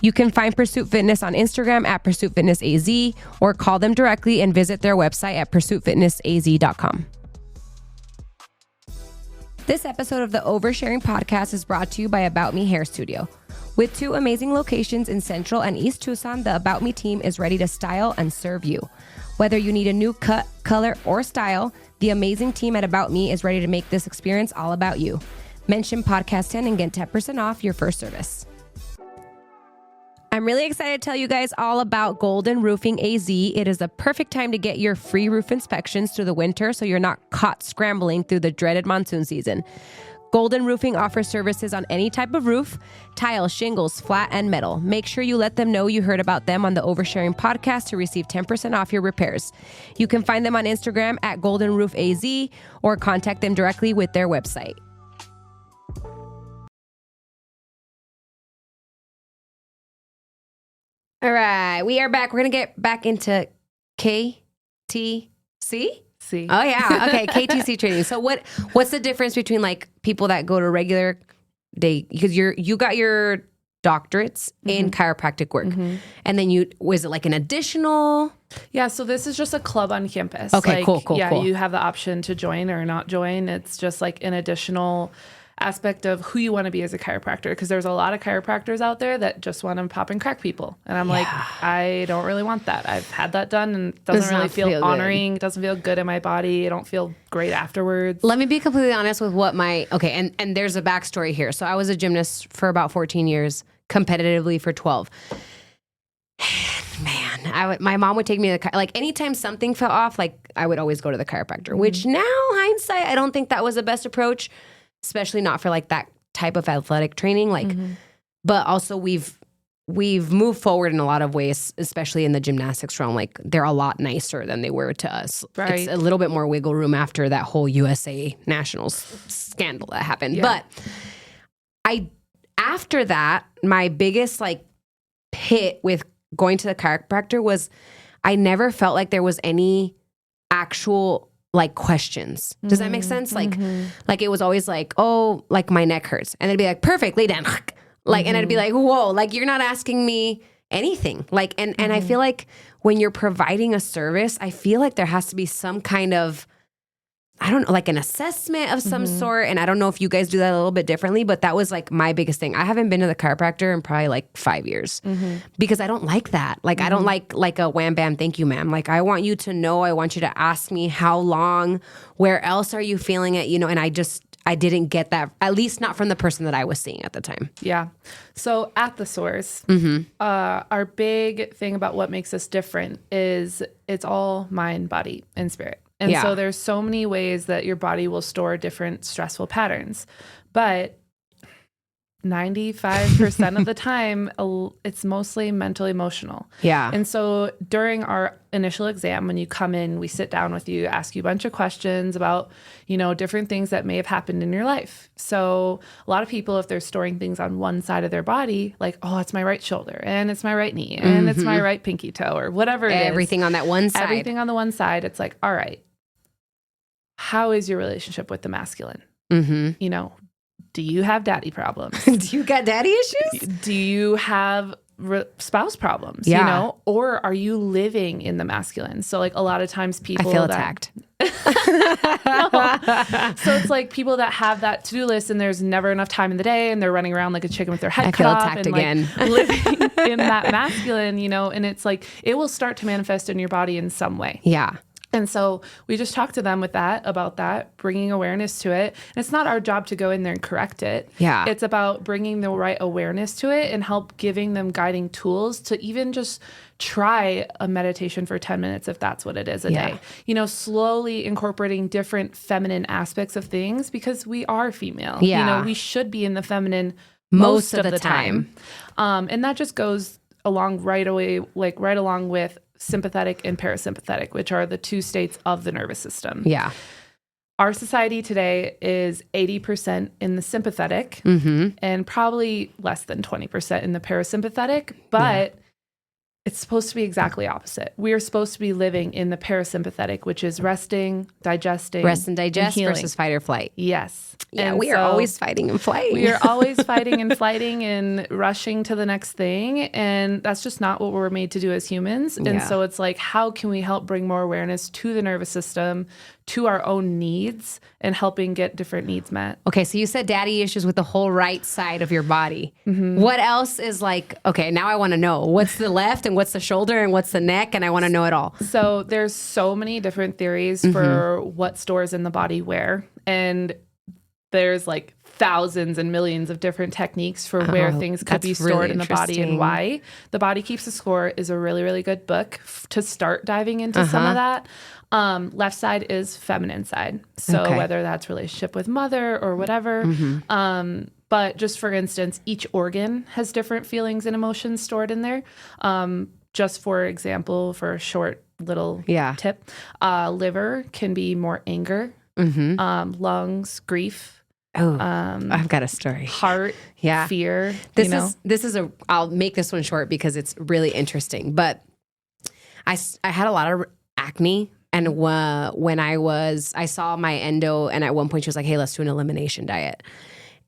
You can find Pursuit Fitness on Instagram at Pursuit Fitness AZ or call them directly and visit their website at pursuitfitnessaz.com. This episode of the Oversharing Podcast is brought to you by About Me Hair Studio. With 2 amazing locations in Central and East Tucson, the About Me team is ready to style and serve you. Whether you need a new cut, color, or style, the amazing team at About Me is ready to make this experience all about you. Mention Podcast 10 and get 10% off your first service. I'm really excited to tell you guys all about Golden Roofing AZ. It is a perfect time to get your free roof inspections through the winter so you're not caught scrambling through the dreaded monsoon season. Golden Roofing offers services on any type of roof, tile, shingles, flat, and metal. Make sure you let them know you heard about them on the Oversharing podcast to receive 10% off your repairs. You can find them on Instagram at Golden Roof AZ or contact them directly with their website. All right, we are back. We're going to get back into KTC. See. Oh, yeah. Okay, KTC training. So what's the difference between like people that go to regular day, because you got your doctorates in chiropractic work, and then was it like an additional? Yeah, so this is just a club on campus. Okay, cool. You have the option to join or not join. It's just like an additional aspect of who you want to be as a chiropractor, because there's a lot of chiropractors out there that just want to pop and crack people, and I'm like, I don't really want that. I've had that done and it doesn't really feel honoring. It doesn't feel good in my body. I don't feel great afterwards. Let me be completely honest with what and there's a backstory here. So I was a gymnast for about 14 years, competitively for 12. Man, my mom would take me to like anytime something fell off, like I would always go to the chiropractor, which now hindsight, I don't think that was the best approach, especially not for like that type of athletic training. Like, but also we've moved forward in a lot of ways, especially in the gymnastics realm. Like they're a lot nicer than they were to us. Right. It's a little bit more wiggle room after that whole USA Nationals scandal that happened. Yeah. But after that, my biggest like hit with going to the chiropractor was I never felt like there was any actual like questions. Does that make sense? Like it was always like, oh, like my neck hurts. And they'd be like, perfect, lay down. Like, and I'd be like, whoa, like you're not asking me anything. Like, and I feel like when you're providing a service, I feel like there has to be some kind of, I don't know, like an assessment of some sort. And I don't know if you guys do that a little bit differently, but that was like my biggest thing. I haven't been to the chiropractor in probably like 5 years because I don't like that. Like, I don't like a wham, bam, thank you, ma'am. Like, I want you to know, I want you to ask me how long, where else are you feeling it? You know, and I didn't get that, at least not from the person that I was seeing at the time. Yeah. So at the Source, our big thing about what makes us different is it's all mind, body, and spirit. And so there's so many ways that your body will store different stressful patterns. But 95% of the time, it's mostly mental, emotional. Yeah. And so during our initial exam, when you come in, we sit down with you, ask you a bunch of questions about, you know, different things that may have happened in your life. So a lot of people, if they're storing things on one side of their body, like, oh, it's my right shoulder and it's my right knee and it's my right pinky toe or whatever it is. Everything on that one side. Everything on the one side. It's like, all right, how is your relationship with the masculine? You know, do you have daddy problems? Do you got daddy issues? Do you have spouse problems? You know, or are you living in the masculine? So like a lot of times people I feel attacked. So it's like people that have that to-do list and there's never enough time in the day and they're running around like a chicken with their head cut off. I feel attacked again. Like living in that masculine, you know, and it's like it will start to manifest in your body in some way. Yeah. And so we just talked to them about that, bringing awareness to it. And it's not our job to go in there and correct it. Yeah. It's about bringing the right awareness to it and help giving them guiding tools to even just try a meditation for 10 minutes if that's what it is a day. You know, slowly incorporating different feminine aspects of things because we are female. Yeah. You know, we should be in the feminine most of the time. And that just goes along right along with sympathetic and parasympathetic, which are the two states of the nervous system. Yeah. Our society today is 80% in the sympathetic and probably less than 20% in the parasympathetic, but it's supposed to be exactly opposite. We are supposed to be living in the parasympathetic, which is resting, digesting. Rest and digest versus fight or flight. Yes. Yeah, we are always fighting and flighting. We are always fighting and flighting and rushing to the next thing. And that's just not what we're made to do as humans. And so it's like, how can we help bring more awareness to the nervous system, to our own needs, and helping get different needs met? Okay, so you said daddy issues with the whole right side of your body. What else is like, okay, now I want to know. What's the left and what's the shoulder and what's the neck? And I want to know it all. So there's so many different theories for what stores in the body where. And there's like thousands and millions of different techniques for where things could be stored really in the body and why. The Body Keeps a Score is a really, really good book to start diving into some of that. Left side is feminine side. So whether that's relationship with mother or whatever. But just for instance, each organ has different feelings and emotions stored in there. Just for example, for a short little tip, liver can be more anger, lungs, grief. Oh, I've got a story. Heart, fear. I'll make this one short because it's really interesting. But I had a lot of acne, and when I saw my endo, and at one point she was like, "Hey, let's do an elimination diet."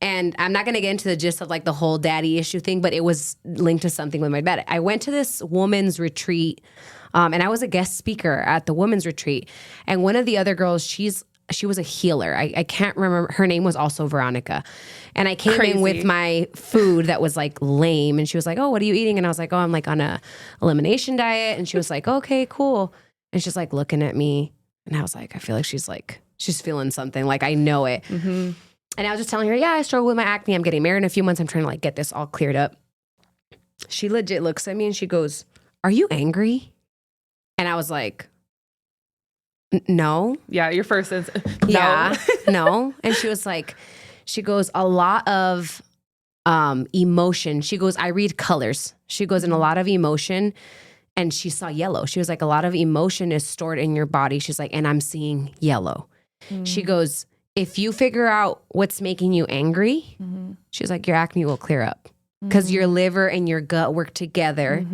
And I'm not going to get into the gist of like the whole daddy issue thing, but it was linked to something with my bed. I went to this woman's retreat, and I was a guest speaker at the women's retreat. And one of the other girls, she was a healer. I can't remember. Her name was also Veronica. And I came in with my food that was like lame. And she was like, "Oh, what are you eating?" And I was like, "Oh, I'm like on a elimination diet." And she was like, "Okay, cool." And she's like looking at me. And I was like, I feel like she's feeling something. Like I know it. And I was just telling her, yeah, I struggle with my acne. I'm getting married in a few months. I'm trying to like get this all cleared up. She legit looks at me and she goes, "Are you angry?" And I was like, "No." Yeah, your first instant. No. Yeah, no. And she goes, "A lot of emotion." She goes, "I read colors." She goes, "In a lot of emotion." And she saw yellow. She was like, "A lot of emotion is stored in your body." She's like, "And I'm seeing yellow." She goes, "If you figure out what's making you angry," she's like, "your acne will clear up because your liver and your gut work together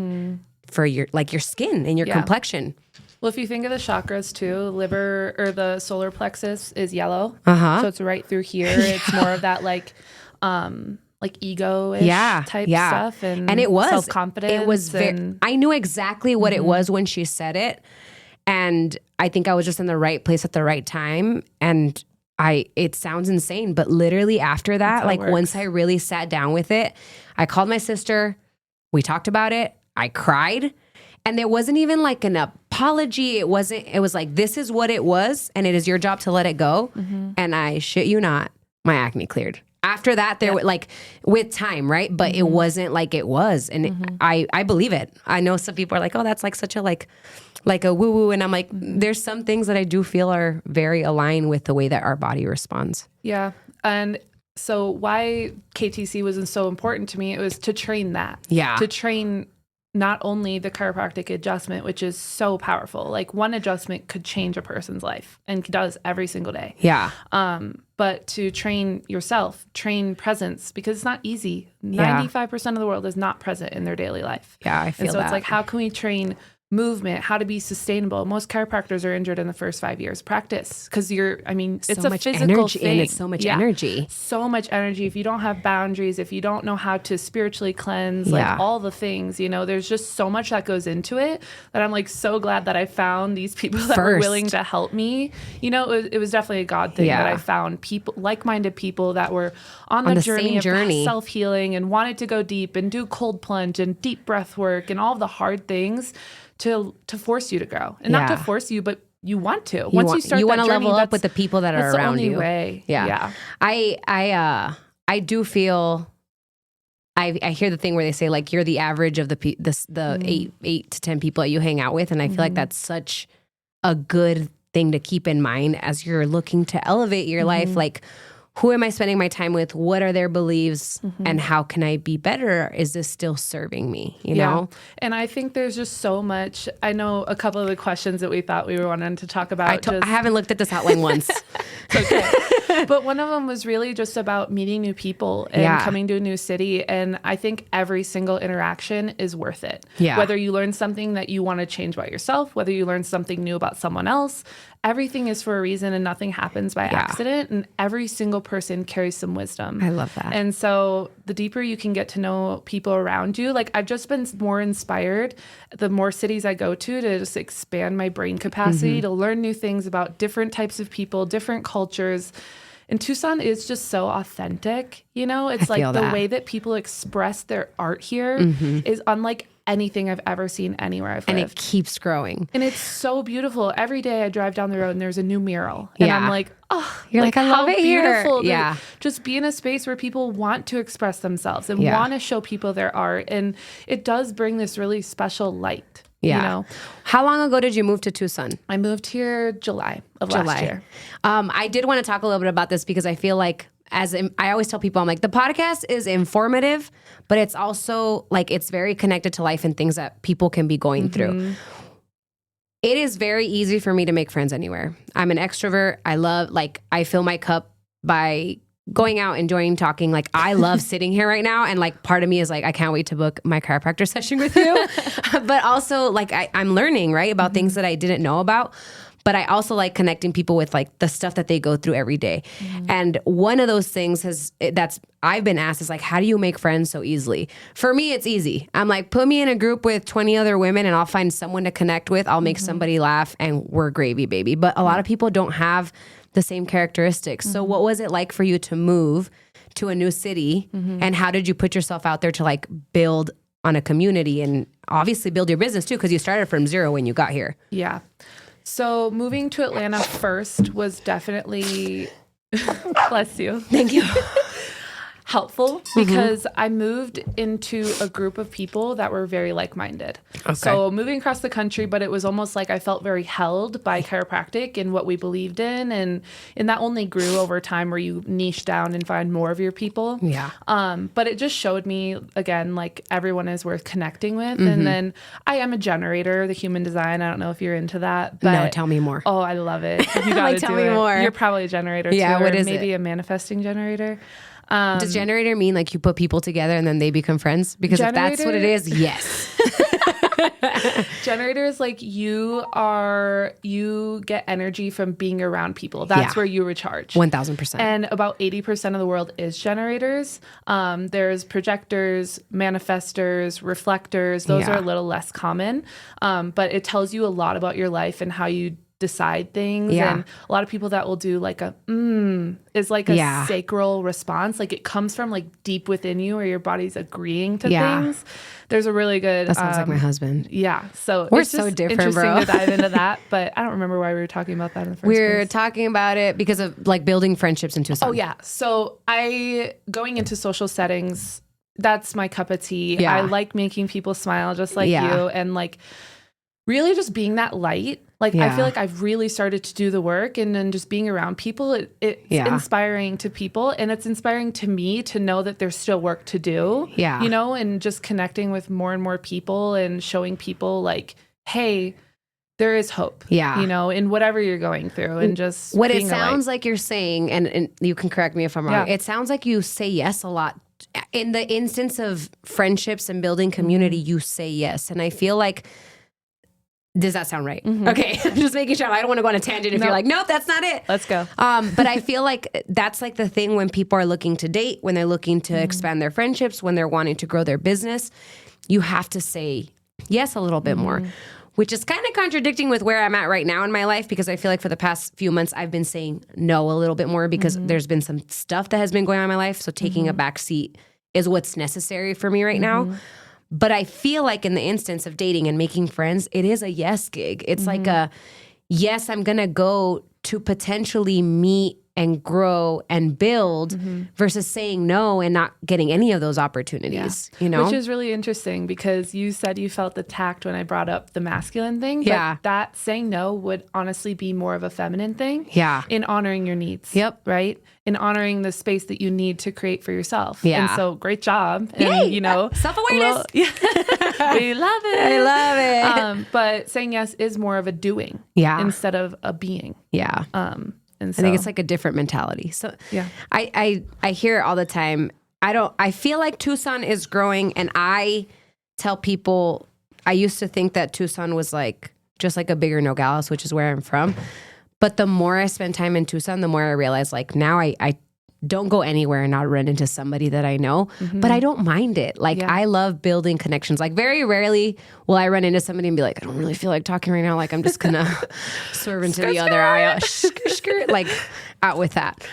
for your skin and your complexion." Well, if you think of the chakras too, liver or the solar plexus is yellow. So it's right through here. It's more of that like ego-ish type stuff. And it was self-confidence. It was I knew exactly what it was when she said it. And I think I was just in the right place at the right time. And it sounds insane, but literally after that, like once I really sat down with it, I called my sister, we talked about it, I cried. And there wasn't even like an apology. It was like, this is what it was, and it is your job to let it go. And I shit you not, my acne cleared. After that, there were like with time, right? But it wasn't like it was. And I believe it. I know some people are like, "Oh, that's like such a like a woo-woo." And I'm like, there's some things that I do feel are very aligned with the way that our body responds. Yeah. And so why KTC was so important to me, it was to train that. Yeah. To train not only the chiropractic adjustment, which is so powerful. Like one adjustment could change a person's life and does every single day. Yeah. But to train yourself, train presence, because it's not easy. 95% of the world is not present in their daily life. Yeah, I feel that. And so it's like, how can we train movement, how to be sustainable? Most chiropractors are injured in the first 5 years. Practice, because it's so a physical energy, thing. And it's so much energy. So much energy. If you don't have boundaries, if you don't know how to spiritually cleanse, like all the things, there's just so much that goes into it that I'm like so glad that I found these people that were willing to help me. It was definitely a God thing that I found people, like-minded people that were on the journey of self-healing and wanted to go deep and do cold plunge and deep breath work and all the hard things to force you to grow, and not to force you, but you want to. Once you start, you want to level up with the people that are around you. That's the only way. Yeah. I do feel. I hear the thing where they say like you're the average of the 8 to 10 people that you hang out with, and I feel like that's such a good thing to keep in mind as you're looking to elevate your life. Like, who am I spending my time with? What are their beliefs? And how can I be better? Is this still serving me? You know? And I think there's just so much. I know a couple of the questions that we thought we were wanting to talk about. I haven't looked at this outline once. Okay. But one of them was really just about meeting new people and coming to a new city. And I think every single interaction is worth it. Yeah. Whether you learn something that you want to change about yourself, whether you learn something new about someone else, everything is for a reason and nothing happens by accident. And every single person carries some wisdom. I love that. And so the deeper you can get to know people around you, like I've just been more inspired the more cities I go to just expand my brain capacity, to learn new things about different types of people, different cultures. And Tucson is just so authentic, It's like the way that people express their art here is unlike anything I've ever seen anywhere I've lived. And it keeps growing. And it's so beautiful. Every day I drive down the road and there's a new mural. And I'm like, oh, you're like I love it beautiful here. Yeah. Just be in a space where people want to express themselves and want to show people their art. And it does bring this really special light. Yeah. You know? How long ago did you move to Tucson? I moved here July of last year. I did want to talk a little bit about this because I feel like I always tell people, I'm like, the podcast is informative, but it's also like, it's very connected to life and things that people can be going through. It is very easy for me to make friends anywhere. I'm an extrovert. I fill my cup by going out, enjoying talking. Like, I love sitting here right now. And like, part of me is like, I can't wait to book my chiropractor session with you. But also like, I'm learning, right, about things that I didn't know about. But I also like connecting people with like the stuff that they go through every day. And one of those things I've been asked is like, how do you make friends so easily? For me, it's easy. I'm like, put me in a group with 20 other women and I'll find someone to connect with. I'll make somebody laugh and we're gravy, baby. But a lot of people don't have the same characteristics. So what was it like for you to move to a new city? And how did you put yourself out there to like build on a community and obviously build your business too? Because you started from zero when you got here. Yeah. So moving to Atlanta first was definitely, bless you. Thank you. Helpful because I moved into a group of people that were very like-minded. Okay. So moving across the country, but it was almost like I felt very held by chiropractic and what we believed in. And that only grew over time where you niche down and find more of your people. Yeah. But it just showed me, again, like everyone is worth connecting with. And then I am a generator, the human design. I don't know if you're into that. But, no, tell me more. Oh, I love it. You gotta tell me more. You're probably a generator too. Yeah, what is maybe it? A manifesting generator. Does generator mean like you put people together and then they become friends? Because if that's what it is, yes. Generator is like you get energy from being around people. That's where you recharge. 1,000%. And about 80% of the world is generators. There's projectors, manifestors, reflectors. Those are a little less common. But it tells you a lot about your life and how you decide things. And a lot of people that will do like is like a sacral response. Like it comes from like deep within you where your body's agreeing to things. There's a really good... That sounds like my husband. Yeah. So we're so different, bro. Interesting to dive into that, but I don't remember why we were talking about that in the first place. We're talking about it because of like building friendships in Tucson. Oh yeah. So going into social settings, that's my cup of tea. Yeah. I like making people smile just like you and like really just being that light. Like, I feel like I've really started to do the work and then just being around people, it's inspiring to people and it's inspiring to me to know that there's still work to do, you know, and just connecting with more and more people and showing people like, hey, there is hope, you know, in whatever you're going through and just what it sounds like you're saying, and you can correct me if I'm wrong. It sounds like you say yes a lot. In the instance of friendships and building community, you say yes. And I feel like, does that sound right? Okay. I'm just making sure. I don't want to go on a tangent if you're like, nope, that's not it. Let's go. But I feel like that's like the thing when people are looking to date, when they're looking to expand their friendships, when they're wanting to grow their business, you have to say yes a little bit more, which is kind of contradicting with where I'm at right now in my life because I feel like for the past few months, I've been saying no a little bit more because there's been some stuff that has been going on in my life. So taking a back seat is what's necessary for me right now. But I feel like in the instance of dating and making friends, it is a yes gig. It's like a, yes, I'm going to go to potentially meet and grow and build versus saying no and not getting any of those opportunities, you know? Which is really interesting because you said you felt attacked when I brought up the masculine thing. But that saying no would honestly be more of a feminine thing. Yeah. In honoring your needs. Yep. Right? In honoring the space that you need to create for yourself. Yeah. And so great job. And, you know, self-awareness. We love it. I love it. But saying yes is more of a doing. Yeah. Instead of a being. Yeah. And so, I think it's like a different mentality. So I hear it all the time. I feel like Tucson is growing and I tell people, I used to think that Tucson was like, just like a bigger Nogales, which is where I'm from. But the more I spend time in Tucson, the more I realize like now I don't go anywhere and not run into somebody that I know, but I don't mind it. Like I love building connections. Like very rarely will I run into somebody and be like, I don't really feel like talking right now. Like I'm just gonna swerve into the other aisle. Like out with that.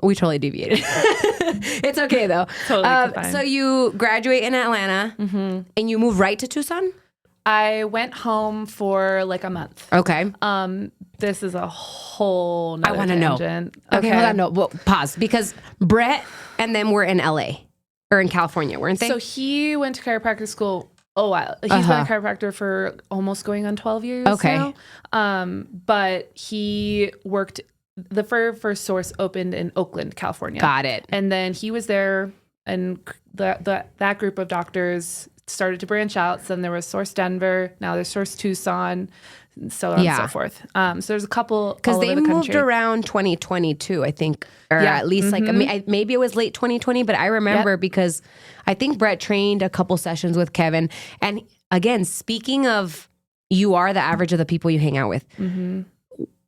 We totally deviated. It's okay though. Totally fine. So you graduate in Atlanta and you move right to Tucson? I went home for like a month. Okay. This is a whole nother I want to know. Okay, hold on. No, well, pause. Because Brett and them were in LA or in California, weren't they? So he went to chiropractic school a while. He's been a chiropractor for almost going on 12 years now. But he worked, the first Source opened in Oakland, California. Got it. And then he was there, and that group of doctors started to branch out. So then there was Source Denver. Now there's Source Tucson, and so on and so forth. So there's a couple because they the moved around 2022, I think, or at least like maybe it was late 2020. But I remember because I think Brett trained a couple sessions with Kevin. And again, speaking of, you are the average of the people you hang out with.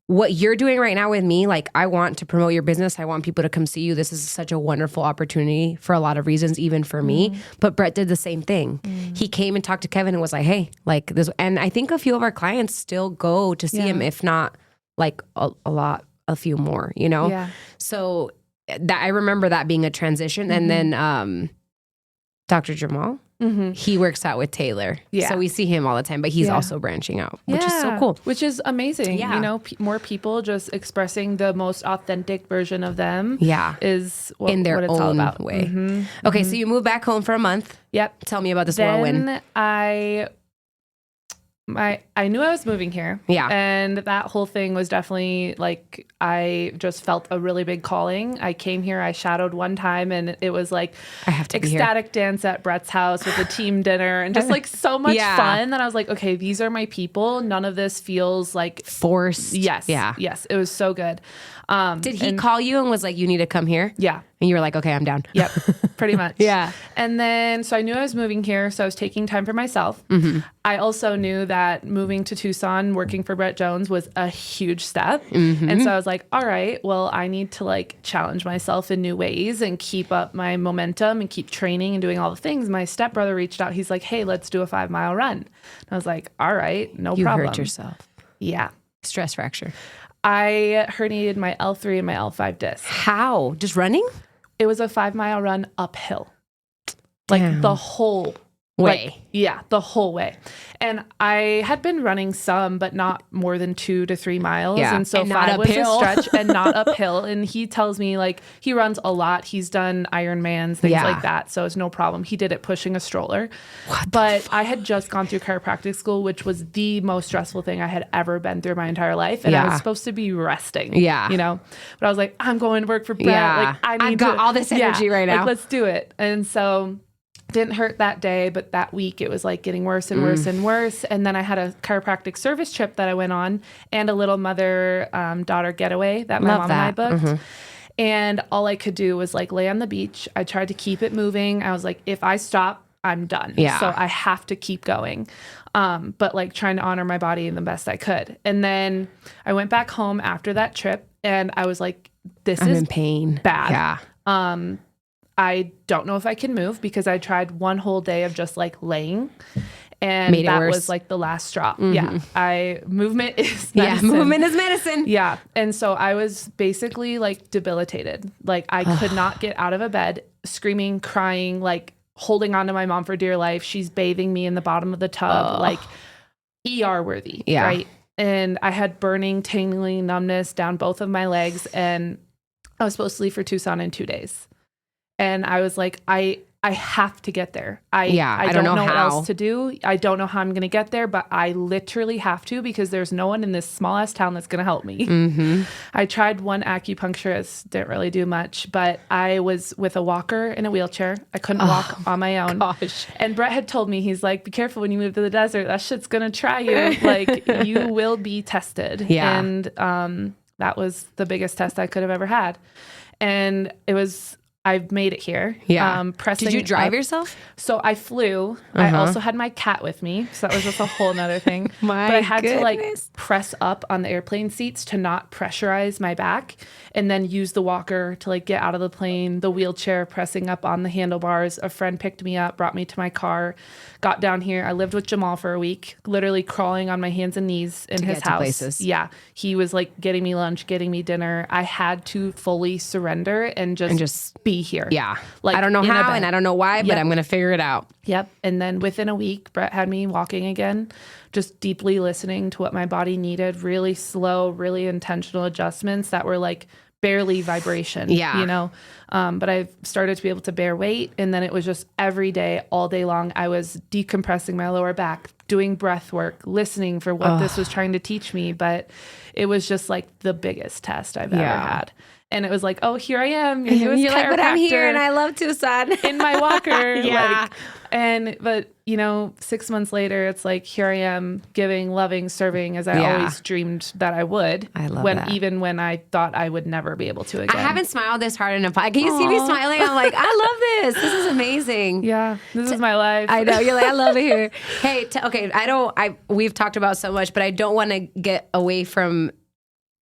What you're doing right now with me, like, I want to promote your business. I want people to come see you. This is such a wonderful opportunity for a lot of reasons, even for me. But Brett did the same thing. He came and talked to Kevin and was like, hey, like this. And I think a few of our clients still go to see him, if not like a few more, you know? Yeah. So that I remember that being a transition. And then Dr. Jamal. He works out with Taylor. So we see him all the time, but he's also branching out, which is so cool. Which is amazing. You know, more people just expressing the most authentic version of them is in their what it's all about. way. Okay, so you moved back home for a month. Yep. Tell me about this whirlwind. Then I knew I was moving here. Yeah. And that whole thing was definitely like, I just felt a really big calling. I came here, I shadowed one time, and it was like I have to ecstatic dance at Brett's house with a team dinner and just like so much fun that I was like, okay, these are my people. None of this feels like forced. Yes. Yeah. Yes. It was so good. Did he call you and was like, you need to come here? Yeah. And you were like, okay, I'm down. Yep. Pretty much. Yeah. And then, so I knew I was moving here. So I was taking time for myself. I also knew that moving to Tucson, working for Brett Jones was a huge step. And so I was like, all right, well, I need to like challenge myself in new ways and keep up my momentum and keep training and doing all the things. My stepbrother reached out. He's like, hey, let's do a 5-mile run. And I was like, all right, no problem. You hurt yourself. Yeah. Stress fracture. I herniated my L3 and my L5 disc. How? Just running? It was a 5-mile run uphill. Like the whole way. The whole way. And I had been running some, but not more than 2 to 3 miles. Yeah. And so 5 was a stretch and not uphill. And he tells me like he runs a lot. He's done Ironmans, things like that. So it's no problem. He did it pushing a stroller. But I had just gone through chiropractic school, which was the most stressful thing I had ever been through my entire life. And I was supposed to be resting. You know, but I was like, I'm going to work for Brett. Like I've got all this energy right now. Like, let's do it. And so didn't hurt that day, but that week it was like getting worse and worse and worse. And then I had a chiropractic service trip that I went on and a little mother-daughter getaway that my mom and I booked. And all I could do was like lay on the beach. I tried to keep it moving. I was like, if I stop, I'm done. So I have to keep going. But like trying to honor my body the best I could. And then I went back home after that trip and I was like, I'm in pain. Bad. I don't know if I can move because I tried one whole day of just like laying and that was like the last straw. Movement is medicine. Movement is medicine. And so I was basically like debilitated. Like I could not get out of a bed, screaming, crying, like holding on to my mom for dear life. She's bathing me in the bottom of the tub, like ER worthy. Right. And I had burning, tingling numbness down both of my legs. And I was supposed to leave for Tucson in 2 days. And I was like, I have to get there. I don't know what else to do. I don't know how I'm going to get there, but I literally have to because there's no one in this small ass town that's going to help me. I tried one acupuncturist, didn't really do much, but I was with a walker in a wheelchair. I couldn't walk on my own. And Brett had told me, he's like, be careful when you move to the desert. That shit's going to try you. Like you will be tested. And that was the biggest test I could have ever had. And it was, I've made it here. Yeah. Pressing Did you drive up. yourself? So I flew. I also had my cat with me. So that was just a whole nother thing. But I had to like press up on the airplane seats to not pressurize my back, and then use the walker to like get out of the plane, the wheelchair pressing up on the handlebars. A friend picked me up, brought me to my car, got down here. I lived with Jamal for a week, literally crawling on my hands and knees in his house. Places. Yeah. He was like getting me lunch, getting me dinner. I had to fully surrender and just be here. Yeah. Like, I don't know how and I don't know why, but I'm going to figure it out. Yep. And then within a week, Brett had me walking again, just deeply listening to what my body needed, really slow, really intentional adjustments that were like barely vibration, you know? But I started to be able to bear weight. And then it was just every day, all day long, I was decompressing my lower back, doing breath work, listening for what this was trying to teach me. But it was just like the biggest test I've ever had. And it was like, oh, here I am. You're like, but I'm here and I love Tucson. In my walker. But you know, 6 months later, it's like, here I am giving, loving, serving as I always dreamed that I would. I love that. Even when I thought I would never be able to again. I haven't smiled this hard in a podcast. Can you see me smiling? I'm like, I love this. This is amazing. Yeah. This is my life. I know. You're like, I love it here. Hey, okay. We've talked about so much, but I don't want to get away from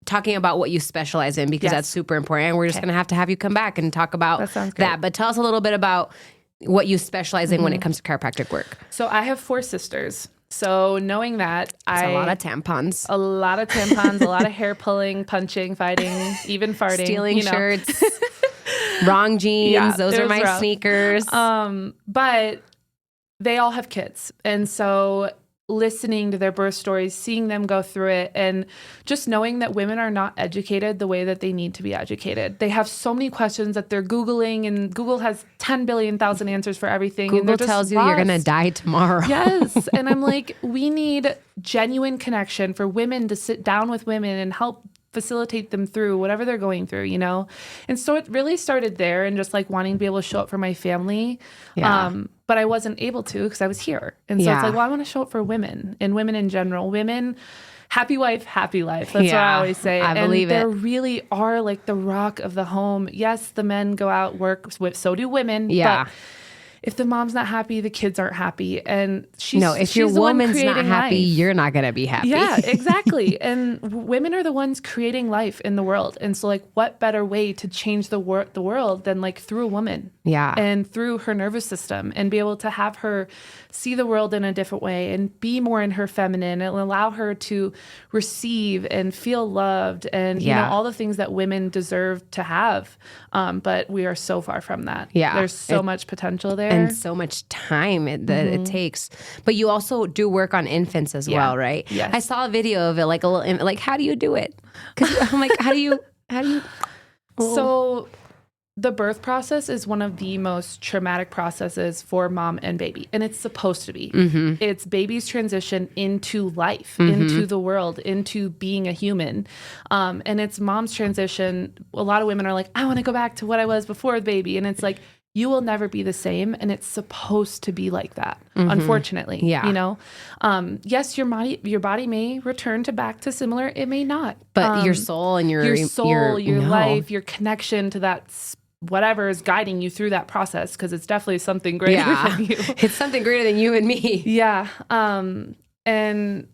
talking about what you specialize in, because that's super important. And we're just going to have you come back and talk about that. But tell us a little bit about what you specialize in when it comes to chiropractic work. So I have 4 sisters. So knowing that, a lot of tampons, a lot of hair pulling, punching, fighting, even farting, stealing shirts, wrong jeans. Those are my sneakers. But they all have kids. And so listening to their birth stories, seeing them go through it, and just knowing that women are not educated the way that they need to be educated. They have so many questions that they're Googling, and Google has 10 billion thousand answers for everything. Google tells you you're going to die tomorrow. Yes. And I'm like, we need genuine connection for women to sit down with women and help facilitate them through whatever they're going through, you know? And so it really started there, and just like wanting to be able to show up for my family. But I wasn't able to because I was here. And so it's like, well, I want to show up for women and women in general. Women, happy wife, happy life. That's what I always say. I believe it. They really are like the rock of the home. Yes, the men go out, work, so do women. Yeah. But if the mom's not happy, the kids aren't happy. And if your woman's not happy, you're not going to be happy. Yeah, exactly. And women are the ones creating life in the world. And so like, what better way to change the world than like through a woman? Yeah. And through her nervous system, and be able to have her see the world in a different way and be more in her feminine, and allow her to receive and feel loved, and you know, all the things that women deserve to have. But we are so far from that. Yeah. There's so much potential there. And so much time that it takes. But you also do work on infants as well, right? Yes. I saw a video of it, like a little, like, how do you do it? Because I'm like, how do you? So the birth process is one of the most traumatic processes for mom and baby. And it's supposed to be. Mm-hmm. It's baby's transition into life, into the world, into being a human. And it's mom's transition. A lot of women are like, I want to go back to what I was before the baby. And it's like, you will never be the same. And it's supposed to be like that, unfortunately. Yeah. You know, yes, your body may return back to similar. It may not. But your soul and your life, your connection to that whatever is guiding you through that process, because it's definitely something greater than you. It's something greater than you and me. Yeah. And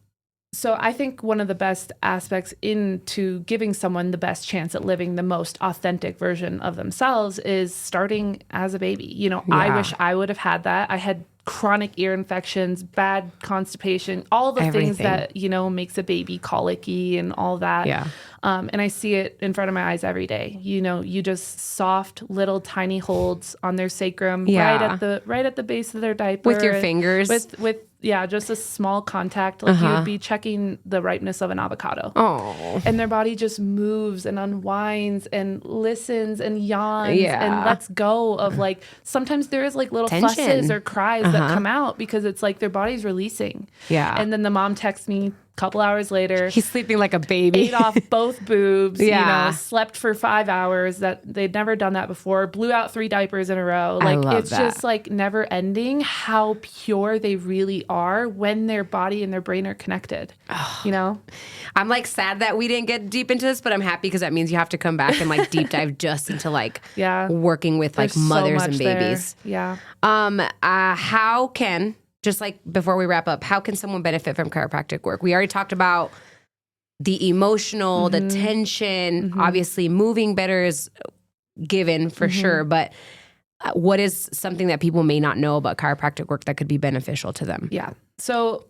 so I think one of the best aspects into giving someone the best chance at living the most authentic version of themselves is starting as a baby. You know, I wish I would have had that. I had chronic ear infections, bad constipation, all the things that, you know, makes a baby colicky and all that. Yeah. And I see it in front of my eyes every day. You know, you just soft little tiny holds on their sacrum, right at the base of their diaper, with your fingers, with just a small contact, like you would be checking the ripeness of an avocado. Oh, and their body just moves and unwinds and listens and yawns and lets go of like, sometimes there is like little fusses or cries that come out because it's like their body's releasing. Yeah. And then the mom texts me Couple hours later, he's sleeping like a baby. Ate off both boobs. Slept for 5 hours. That they'd never done that before. Blew out 3 diapers in a row. It's just like never ending how pure they really are when their body and their brain are connected. I'm like sad that we didn't get deep into this, but I'm happy because that means you have to come back and like deep dive just into like working with like mothers and babies. There. How can, just like before we wrap up, how can someone benefit from chiropractic work? We already talked about the emotional, the tension, obviously moving better is given for sure, but what is something that people may not know about chiropractic work that could be beneficial to them? Yeah. So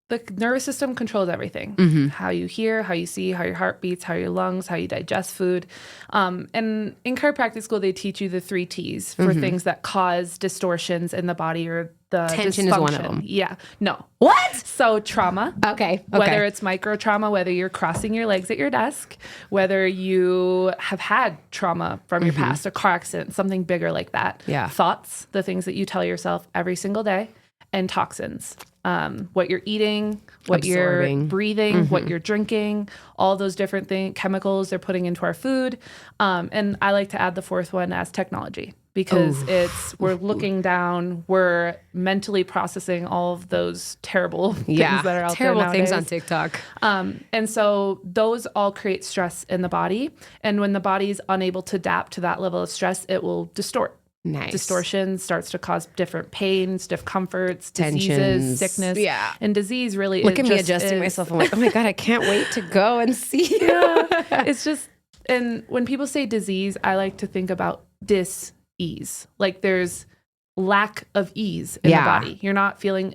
the nervous system controls everything. How you hear, how you see, how your heart beats, how your lungs, how you digest food. And in chiropractic school, they teach you the 3 T's for things that cause distortions in the body or the tension dysfunction. Is one of them. Yeah. No. What? So trauma. Okay. Whether it's micro trauma, whether you're crossing your legs at your desk, whether you have had trauma from your past, a car accident, something bigger like that. Yeah. Thoughts, the things that you tell yourself every single day, and toxins. What you're eating, what you're breathing, what you're drinking, all those different chemicals they're putting into our food. And I like to add the 4th one as technology, because we're looking down, we're mentally processing all of those terrible things that are out there nowadays. Terrible things on TikTok. And so those all create stress in the body. And when the body is unable to adapt to that level of stress, it will distort. Nice. Distortion starts to cause different pains, discomforts, tensions, diseases, sickness. Yeah. And disease really Look at me adjusting myself. I'm like, oh my God, I can't wait to go and see. It's just, and when people say disease, I like to think about dis-ease. Like there's lack of ease in the body. You're not feeling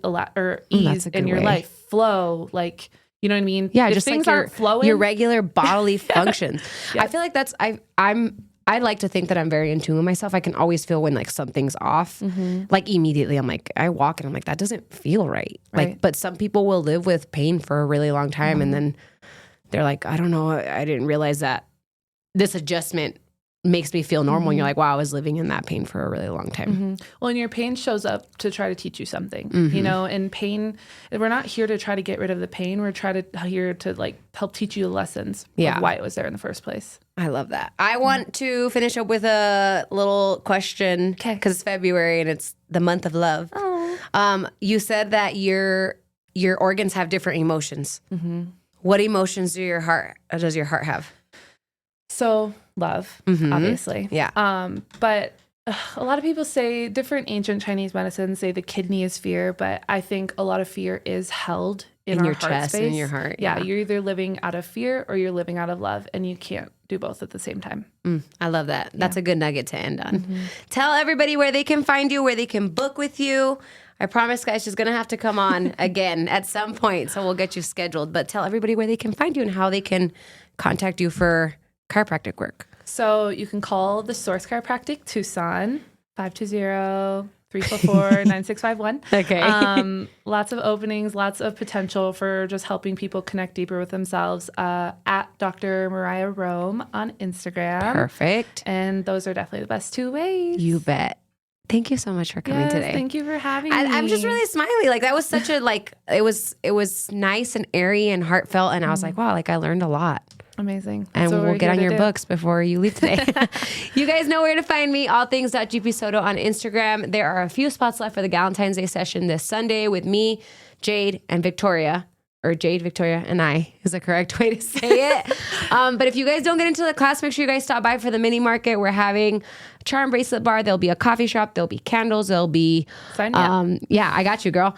ease in your life, flow, like, you know what I mean? Yeah, if just things like aren't flowing, your regular bodily functions. I feel like I like to think that I'm very in tune with myself. I can always feel when like something's off. Like immediately I'm like, I walk and I'm like, that doesn't feel right. Like, but some people will live with pain for a really long time. And then they're like, I don't know. I didn't realize that this adjustment makes me feel normal. And you're like, wow, I was living in that pain for a really long time. Well, and your pain shows up to try to teach you something, and pain, we're not here to try to get rid of the pain. We're here to like help teach you the lessons of why it was there in the first place. I love that. I want to finish up with a little question because it's February and it's the month of love. You said that your organs have different emotions. What emotions does your heart have? So love, obviously. Yeah. But a lot of people say different ancient Chinese medicines say the kidney is fear, but I think a lot of fear is held in our your heart chest space. and your heart. Yeah, you're either living out of fear or you're living out of love, and you can't do both at the same time. I love that. That's a good nugget to end on. Tell everybody where they can find you, where they can book with you. I promise, guys, she's going to have to come on again at some point, so we'll get you scheduled. But tell everybody where they can find you and how they can contact you for chiropractic work. So you can call the Source Chiropractic Tucson, 520-344-9651. Okay. Lots of openings, lots of potential for just helping people connect deeper with themselves at Dr. Mariah Rome on Instagram. Perfect. And those are definitely the best 2 ways. You bet. Thank you so much for coming today. Thank you for having me. I'm just really smiley. Like that was such a it was nice and airy and heartfelt. And I was like, wow, like I learned a lot. Amazing. And we'll get on your books before you leave today. You guys know where to find me, allthings.gpsoto on Instagram. There are a few spots left for the Valentine's Day session this Sunday with me, Jade, and Victoria. Or Jade, Victoria, and I is the correct way to say it. But if you guys don't get into the class, make sure you guys stop by for the mini market. We're having a charm bracelet bar. There'll be a coffee shop. There'll be candles. There'll be, yeah, I got you, girl.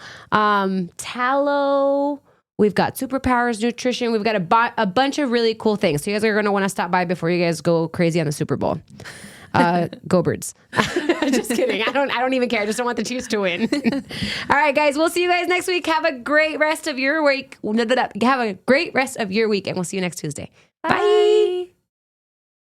Tallow. We've got superpowers, nutrition. We've got a bunch of really cool things. So you guys are going to want to stop by before you guys go crazy on the Super Bowl. Go Birds. Just kidding. I don't even care. I just don't want the Chiefs to win. All right, guys. We'll see you guys next week. Have a great rest of your week. Have a great rest of your week, and we'll see you next Tuesday. Bye.